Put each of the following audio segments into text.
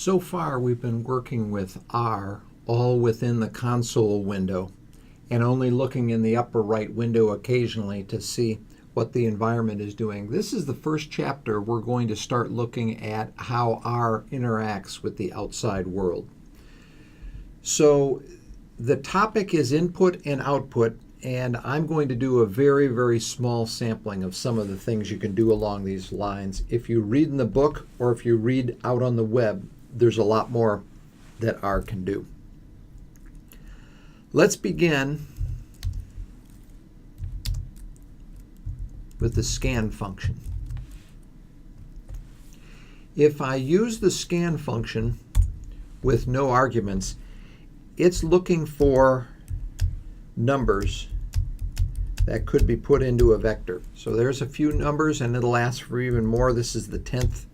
So far, we've been working with R all within the console window and only looking in the upper right window occasionally to see what the environment is doing. This is the first chapter. We're going to start looking at how R interacts with the outside world. So the topic is input and output, and I'm going to do a very, very small sampling of some of the things you can do along these lines. If you read in the book or if you read out on the web, there's a lot more that R can do. Let's begin with the scan function. If I use the scan function with no arguments, it's looking for numbers that could be put into a vector. So there's a few numbers and it'll ask for even more. This is the 10th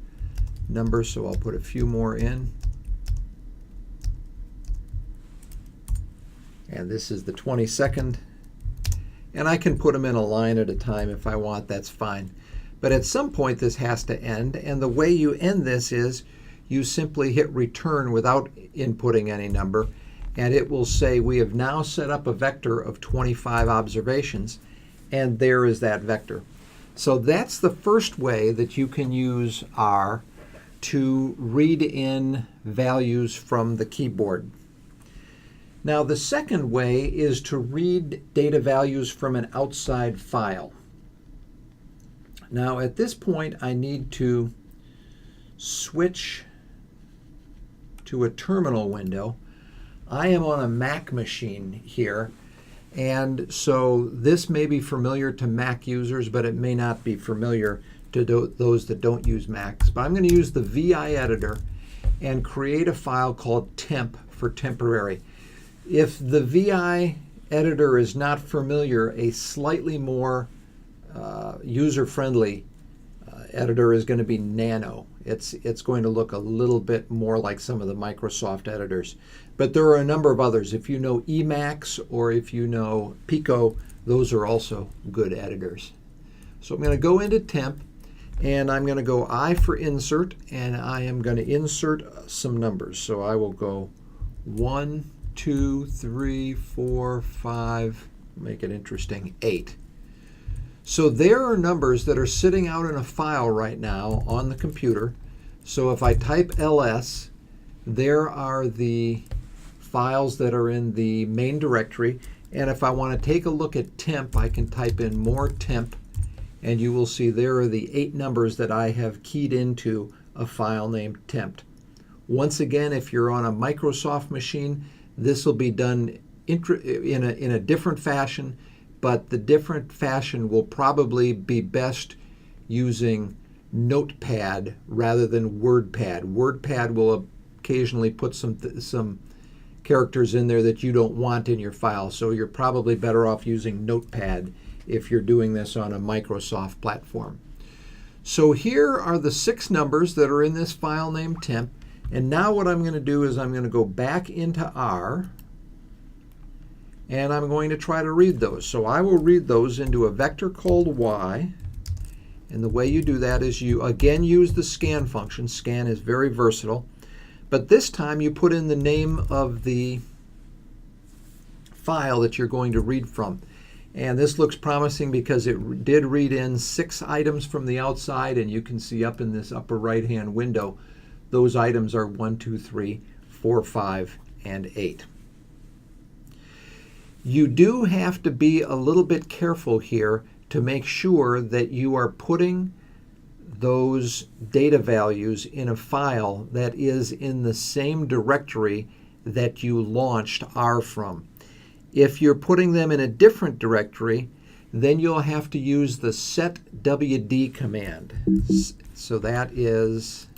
number, so I'll put a few more in. And this is the 22nd. And I can put them in a line at a time if I want, that's fine. But at some point this has to end, and the way you end this is you simply hit return without inputting any number, and it will say we have now set up a vector of 25 observations, and there is that vector. So that's the first way that you can use R to read in values from the keyboard. Now the second way is to read data values from an outside file. Now at this point I need to switch to a terminal window. I am on a Mac machine here, and so this may be familiar to Mac users, but it may not be familiar to those that don't use Macs. But I'm going to use the VI editor and create a file called temp for temporary. If the VI editor is not familiar, a slightly more user-friendly editor is going to be Nano. It's going to look a little bit more like some of the Microsoft editors. But there are a number of others. If you know Emacs or if you know Pico, those are also good editors. So I'm going to go into temp, and I'm going to go I for insert, and I am going to insert some numbers. So I will go 1, 2, 3, 4, 5, make it interesting, 8. So there are numbers that are sitting out in a file right now on the computer. So if I type ls, there are the files that are in the main directory. And if I want to take a look at temp, I can type in more temp, and you will see there are the 8 numbers that I have keyed into a file named temp. Once again, if you're on a Microsoft machine, this will be done in a different fashion, but the different fashion will probably be best using Notepad rather than WordPad. WordPad will occasionally put some characters in there that you don't want in your file, so you're probably better off using Notepad if you're doing this on a Microsoft platform. So here are the 6 numbers that are in this file named temp. And now what I'm going to do is I'm going to go back into R, and I'm going to try to read those. So I will read those into a vector called Y. And the way you do that is you again use the scan function. Scan is very versatile. But this time you put in the name of the file that you're going to read from. And this looks promising because it did read in 6 items from the outside, and you can see up in this upper right-hand window those items are 1, 2, 3, 4, 5, and 8. You do have to be a little bit careful here to make sure that you are putting those data values in a file that is in the same directory that you launched R from. If you're putting them in a different directory, then you'll have to use the setwd command. So that is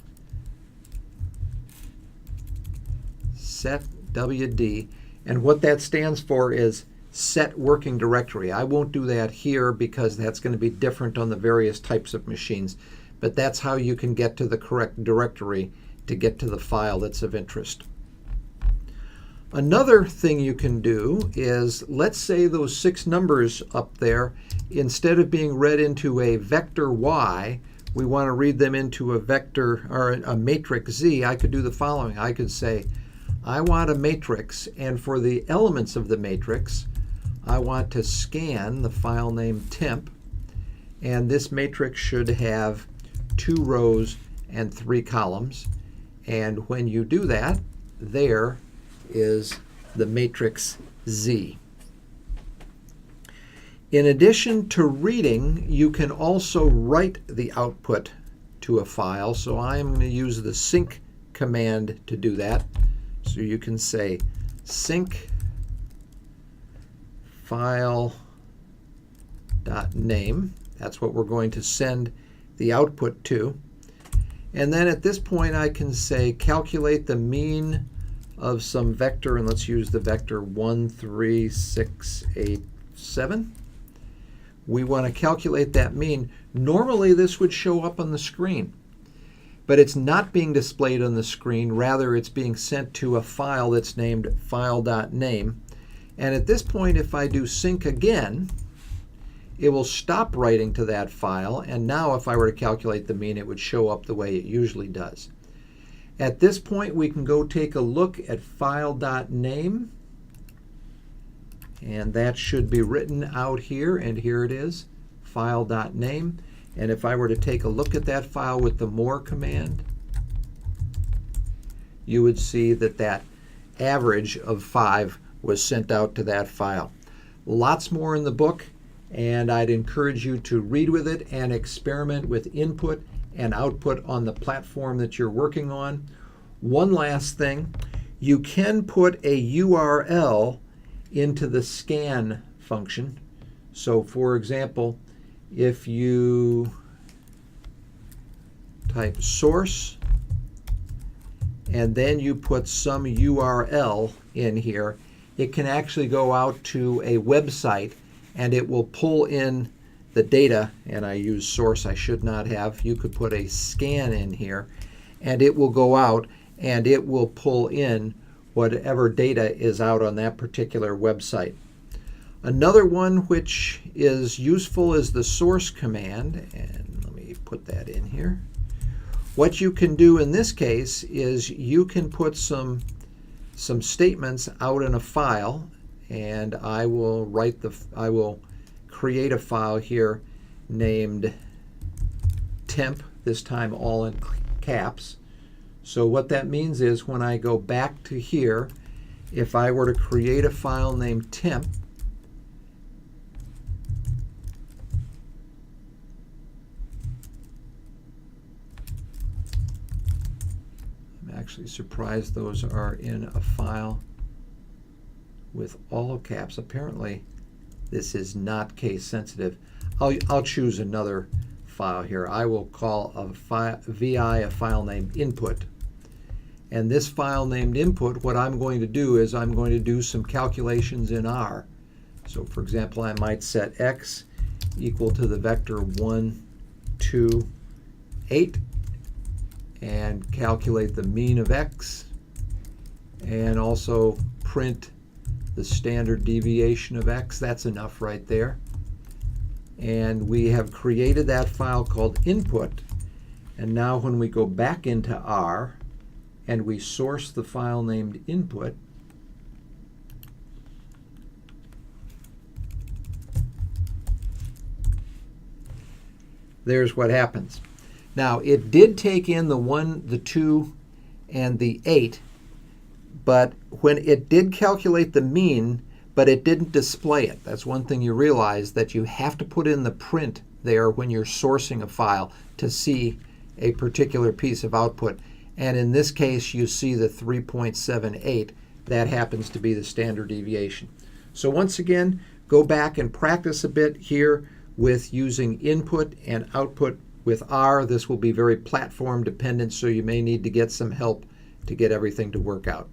setwd, and what that stands for is set working directory. I won't do that here because that's going to be different on the various types of machines, but that's how you can get to the correct directory to get to the file that's of interest. Another thing you can do is, let's say those 6 numbers up there, instead of being read into a vector Y, we want to read them into a vector or a matrix Z, I could do the following. I could say, I want a matrix, and for the elements of the matrix, I want to scan the file name temp, and this matrix should have 2 rows and 3 columns. And when you do that, there is the matrix Z. In addition to reading, you can also write the output to a file. So I am going to use the sync command to do that. So you can say sync file.name. That's what we're going to send the output to. And then at this point I can say calculate the mean of some vector, and let's use the vector 1, 3, 6, 8, 7. We want to calculate that mean. Normally this would show up on the screen, but it's not being displayed on the screen. Rather, it's being sent to a file that's named file.name. And at this point, if I do sync again, it will stop writing to that file, and now if I were to calculate the mean, it would show up the way it usually does. At this point, we can go take a look at file.name, and that should be written out here, and here it is, file.name. And if I were to take a look at that file with the more command, you would see that that average of 5 was sent out to that file. Lots more in the book, and I'd encourage you to read with it and experiment with input and output on the platform that you're working on. One last thing, you can put a URL into the scan function. So for example, if you type source and then you put some URL in here, it can actually go out to a website and it will pull in the data, and I use source, I should not have. You could put a scan in here and it will go out and it will pull in whatever data is out on that particular website. Another one which is useful is the source command, and let me put that in here. What you can do in this case is you can put some statements out in a file, and I will create a file here named temp, this time all in caps. So what that means is when I go back to here, if I were to create a file named temp, I'm actually surprised those are in a file with all caps. Apparently this is not case sensitive. I'll choose another file here. I will call a VI a file named input. And this file named input, what I'm going to do is I'm going to do some calculations in R. So for example, I might set x equal to the vector 1, 2, 8, and calculate the mean of x, and also print the standard deviation of x. That's enough right there. And we have created that file called input. And now when we go back into R and we source the file named input, there's what happens. Now it did take in the 1, the 2, and the 8, but when it did calculate the mean, but it didn't display it. That's one thing you realize, that you have to put in the print there when you're sourcing a file to see a particular piece of output. And in this case, you see the 3.78. That happens to be the standard deviation. So once again, go back and practice a bit here with using input and output with R. This will be very platform dependent, so you may need to get some help to get everything to work out.